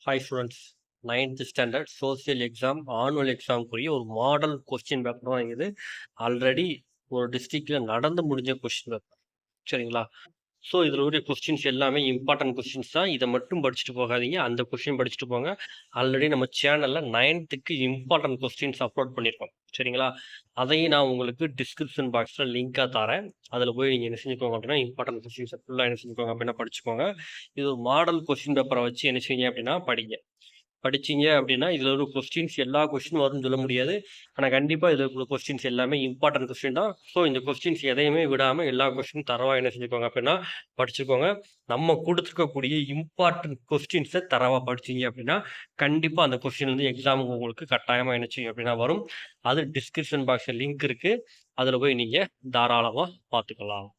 Hi students. 9th standard social exam annual எக்ஸாம்க்குரிய ஒரு model question paper தான் இது. ஆல்ரெடி ஒரு டிஸ்ட்ரிக்டில் நடந்து முடிஞ்ச கொஸ்டின் பேப்பர். சரிங்களா? ஸோ இதில் உள்ள கொஸ்டின்ஸ் எல்லாமே இம்பார்ட்டன்ட் கொஸ்டின்ஸ் தான். இதை மட்டும் படிச்சுட்டு போகாதீங்க, அந்த கொஸ்டின் படிச்சுட்டு போங்க. ஆல்ரெடி நம்ம சேனலில் 9th இம்பார்ட்டன்ட் கொஸ்டின்ஸ் அப்லோட் பண்ணியிருக்கோம். சரிங்களா? அதையும் நான் உங்களுக்கு டிஸ்கிரிப்ஷன் பாக்ஸில் லிங்காக தரேன். அதில் போய் நீங்கள் என்ன செஞ்சுக்கோங்க அப்படின்னா இம்பார்ட்டன்ட் கொஸ்டின்ஸை ஃபுல்லாக என்ன செஞ்சுக்கோங்க அப்படின்னா படிச்சுக்கோங்க. இது ஒரு மாடல் கொஸ்டின் பேப்பரை வச்சு என்ன செய்யுங்க அப்படின்னா படிங்க. படிச்சீங்க அப்படின்னா இதில் ஒரு கொஸ்டின்ஸ் எல்லா கொஸ்டின் வரும்னு சொல்ல முடியாது. ஆனால் கண்டிப்பாக இதில் உள்ள கொஸ்டின்ஸ் எல்லாமே இம்பார்ட்டன்ட் கொஸ்டின் தான். ஸோ இந்த கொஸ்டின்ஸ் எதையுமே விடாமல் எல்லா கொஸ்டின் தரவாக என்ன செஞ்சுக்கோங்க அப்படின்னா படிச்சுக்கோங்க. நம்ம கொடுத்துருக்கக்கூடிய இம்பார்ட்டன்ட் கொஸ்டின்ஸை தரவாக படிச்சீங்க அப்படின்னா கண்டிப்பாக அந்த கொஸ்டின் வந்து எக்ஸாமுக்கு உங்களுக்கு கட்டாயமாக என்ன செய்யும் அப்படின்னா வரும். அது டிஸ்கிரிப்ஷன் பாக்ஸில் லிங்க் இருக்குது, அதில் போய் நீங்கள் தாராளமாக பார்த்துக்கலாம்.